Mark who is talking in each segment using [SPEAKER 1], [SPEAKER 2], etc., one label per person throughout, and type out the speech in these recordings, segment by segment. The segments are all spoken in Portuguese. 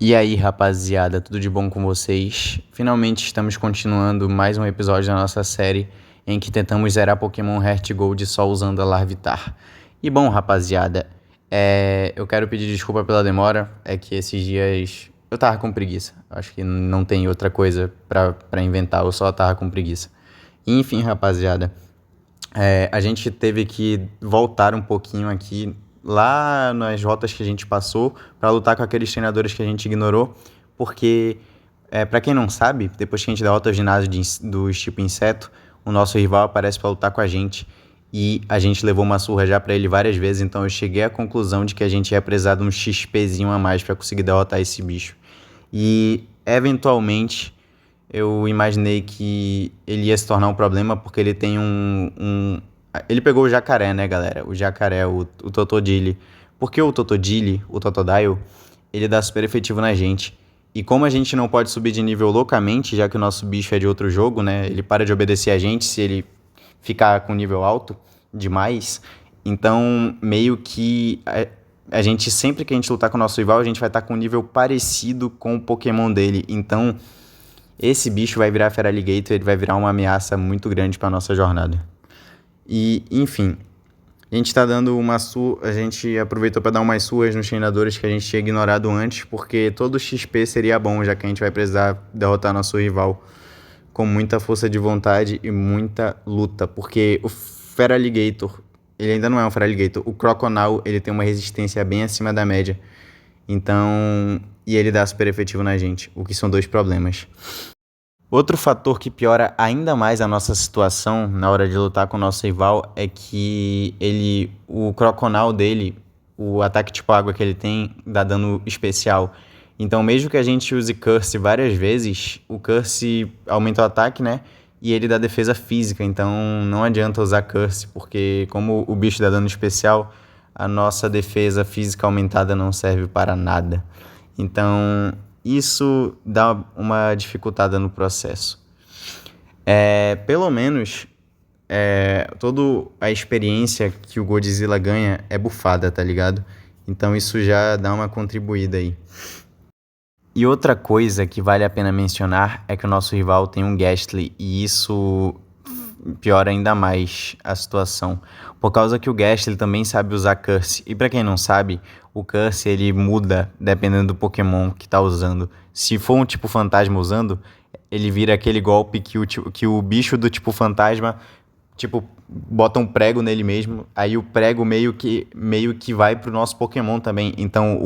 [SPEAKER 1] E aí, rapaziada, tudo de bom com vocês? Finalmente estamos continuando mais um episódio da nossa série em que tentamos zerar Pokémon Heart Gold só usando a Larvitar. E bom, rapaziada, eu quero pedir desculpa pela demora, é que esses dias eu tava com preguiça. Acho que não tem outra coisa pra inventar, eu só tava com preguiça. Enfim, rapaziada, a gente teve que voltar um pouquinho aqui lá nas rotas que a gente passou para lutar com aqueles treinadores que a gente ignorou, porque, para quem não sabe, depois que a gente derrota o ginásio dos tipo inseto, o nosso rival aparece para lutar com a gente e a gente levou uma surra já para ele várias vezes, então eu cheguei à conclusão de que a gente ia precisar de um XPzinho a mais para conseguir derrotar esse bicho. E, eventualmente, eu imaginei que ele ia se tornar um problema porque ele tem Ele pegou o jacaré, né, galera? O jacaré, o Totodile. Porque o Totodile, o Totodile, ele dá super efetivo na gente. E como a gente não pode subir de nível loucamente, já que o nosso bicho é de outro jogo, né? Ele para de obedecer a gente se ele ficar com nível alto demais. Então, meio que a gente, sempre que a gente lutar com o nosso rival, a gente vai estar com um nível parecido com o Pokémon dele. Então, esse bicho vai virar Feraligatr, ele vai virar uma ameaça muito grande para nossa jornada. E, enfim, a gente tá dando a gente aproveitou para dar umas surras nos treinadores que a gente tinha ignorado antes, porque todo XP seria bom, já que a gente vai precisar derrotar nosso rival com muita força de vontade e muita luta, porque o Feraligatr, ele ainda não é um Feraligatr, o Croconaw, ele tem uma resistência bem acima da média, então, e ele dá super efetivo na gente, o que são dois problemas. Outro fator que piora ainda mais a nossa situação na hora de lutar com o nosso rival é que o Croconaw dele, o ataque tipo água que ele tem, dá dano especial. Então, mesmo que a gente use Curse várias vezes, o Curse aumenta o ataque, né? E ele dá defesa física, então não adianta usar Curse, porque como o bicho dá dano especial, a nossa defesa física aumentada não serve para nada. Então, isso dá uma dificultada no processo. Pelo menos, toda a experiência que o Godzilla ganha é bufada, tá ligado? Então isso já dá uma contribuída aí. E outra coisa que vale a pena mencionar é que o nosso rival tem um Gastly, e isso piora ainda mais a situação. Por causa que o Gastly também sabe usar Curse. E pra quem não sabe, o Curse ele muda dependendo do Pokémon que tá usando. Se for um tipo fantasma usando, ele vira aquele golpe que o bicho do tipo fantasma, tipo, bota um prego nele mesmo. Aí o prego meio que vai pro nosso Pokémon também. Então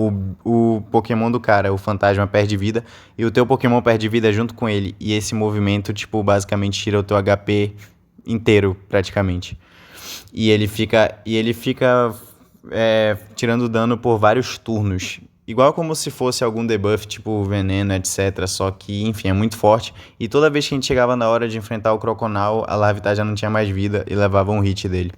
[SPEAKER 1] o Pokémon do cara, o fantasma, perde vida. E o teu Pokémon perde vida junto com ele. E esse movimento, tipo, basicamente tira o teu HP inteiro, praticamente. E ele fica tirando dano por vários turnos. Igual como se fosse algum debuff, tipo veneno, etc. Só que, enfim, é muito forte. E toda vez que a gente chegava na hora de enfrentar o Croconaw, a Larvitar já não tinha mais vida e levava um hit dele.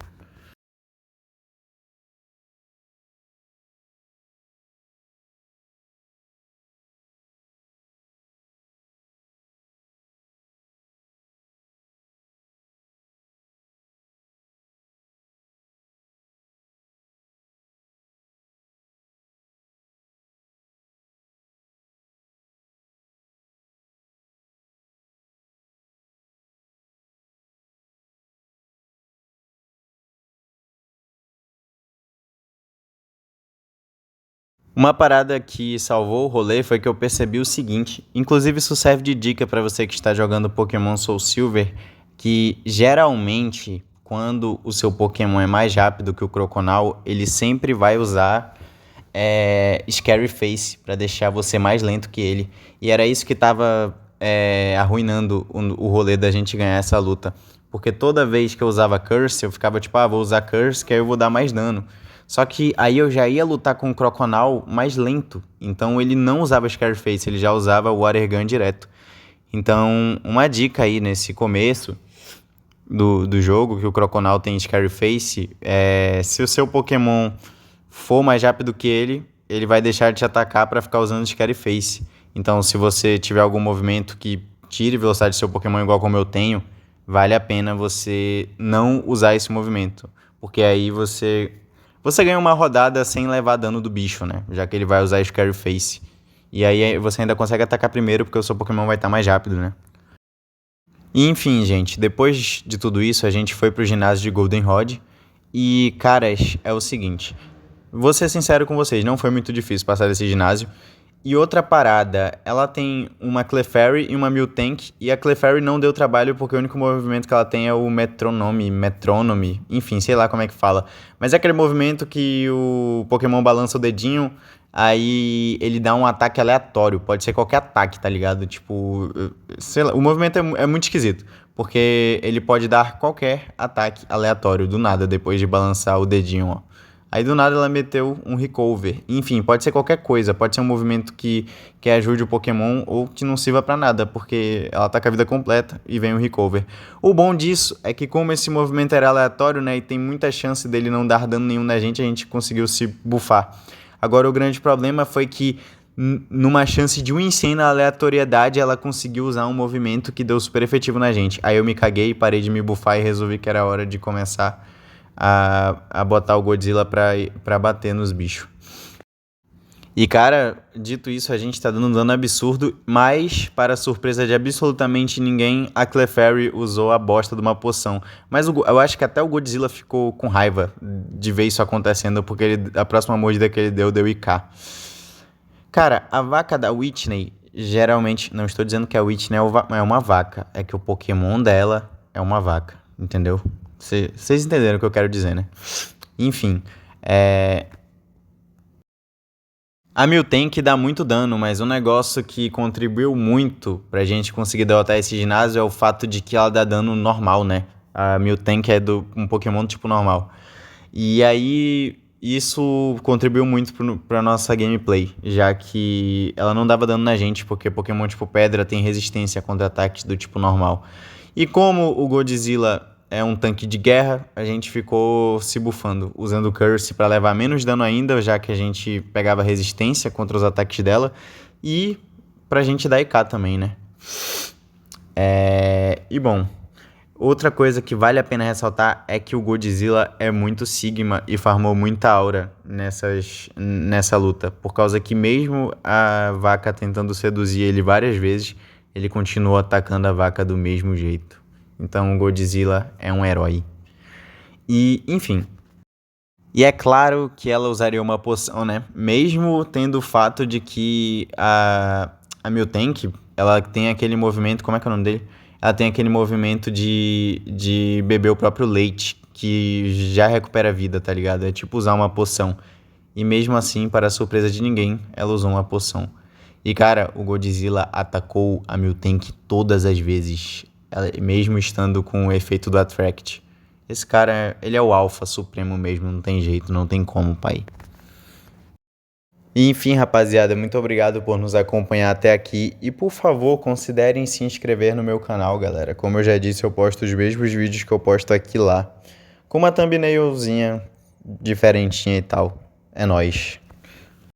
[SPEAKER 1] Uma parada que salvou o rolê foi que eu percebi o seguinte, inclusive isso serve de dica para você que está jogando Pokémon Soul Silver, que geralmente quando o seu Pokémon é mais rápido que o Croconaw, ele sempre vai usar Scary Face para deixar você mais lento que ele. E era isso que tava arruinando o rolê da gente ganhar essa luta. Porque toda vez que eu usava Curse, eu ficava tipo, vou usar Curse que aí eu vou dar mais dano. Só que aí eu já ia lutar com o Croconaw mais lento. Então ele não usava Scarface, ele já usava o Water Gun direto. Então, uma dica aí nesse começo do jogo, que o Croconaw tem Scarface, se o seu Pokémon for mais rápido que ele vai deixar de te atacar para ficar usando Scarface. Então, se você tiver algum movimento que tire velocidade do seu Pokémon igual como eu tenho, vale a pena você não usar esse movimento. Porque aí você ganha uma rodada sem levar dano do bicho, né? Já que ele vai usar Scary Face. E aí você ainda consegue atacar primeiro porque o seu Pokémon vai estar mais rápido, né? E enfim, gente, depois de tudo isso, a gente foi pro ginásio de Goldenrod. E, caras, é o seguinte. Vou ser sincero com vocês, não foi muito difícil passar desse ginásio. E outra parada, ela tem uma Clefairy e uma Miltank, e a Clefairy não deu trabalho porque o único movimento que ela tem é o Metronome, enfim, sei lá como é que fala. Mas é aquele movimento que o Pokémon balança o dedinho, aí ele dá um ataque aleatório, pode ser qualquer ataque, tá ligado? Tipo, sei lá, o movimento é muito esquisito, porque ele pode dar qualquer ataque aleatório do nada depois de balançar o dedinho, ó. Aí do nada ela meteu um recover. Enfim, pode ser qualquer coisa. Pode ser um movimento que ajude o Pokémon ou que não sirva pra nada, porque ela tá com a vida completa e vem o recover. O bom disso é que como esse movimento era aleatório, né, e tem muita chance dele não dar dano nenhum na gente, a gente conseguiu se buffar. Agora o grande problema foi que numa chance de 1 em 100 na aleatoriedade, ela conseguiu usar um movimento que deu super efetivo na gente. Aí eu me caguei, parei de me buffar e resolvi que era hora de começar a botar o Godzilla pra bater nos bichos. E, cara, dito isso, a gente tá dando um dano absurdo, mas, para surpresa de absolutamente ninguém, a Clefairy usou a bosta de uma poção. Mas eu acho que até o Godzilla ficou com raiva de ver isso acontecendo, porque a próxima mordida que ele deu IK. Cara, a vaca da Whitney, geralmente, não estou dizendo que a Whitney é uma vaca, é que o Pokémon dela é uma vaca, entendeu? Vocês entenderam o que eu quero dizer, né? Enfim, a Miltank dá muito dano, mas um negócio que contribuiu muito pra gente conseguir derrotar esse ginásio é o fato de que ela dá dano normal, né? A Miltank é um Pokémon tipo normal. E aí, isso contribuiu muito pra nossa gameplay, já que ela não dava dano na gente, porque Pokémon tipo Pedra tem resistência contra ataques do tipo normal. E como o Godzilla é um tanque de guerra, a gente ficou se bufando, usando o Curse para levar menos dano ainda, já que a gente pegava resistência contra os ataques dela, e pra gente dar IK também, né? E bom, outra coisa que vale a pena ressaltar é que o Godzilla é muito Sigma e farmou muita aura nessa luta, por causa que mesmo a vaca tentando seduzir ele várias vezes, ele continuou atacando a vaca do mesmo jeito. Então o Godzilla é um herói. E, enfim. E é claro que ela usaria uma poção, né? Mesmo tendo o fato de que a Miltank, ela tem aquele movimento... Como é que é o nome dele? Ela tem aquele movimento de beber o próprio leite, que já recupera a vida, tá ligado? É tipo usar uma poção. E mesmo assim, para a surpresa de ninguém, ela usou uma poção. E, cara, o Godzilla atacou a Miltank todas as vezes, mesmo estando com o efeito do Attract. Esse cara, ele é o alfa supremo mesmo, não tem jeito, não tem como, pai. E enfim, rapaziada, muito obrigado por nos acompanhar até aqui. E por favor, considerem se inscrever no meu canal, galera. Como eu já disse, eu posto os mesmos vídeos que eu posto aqui lá. Com uma thumbnailzinha diferentinha e tal. É nóis.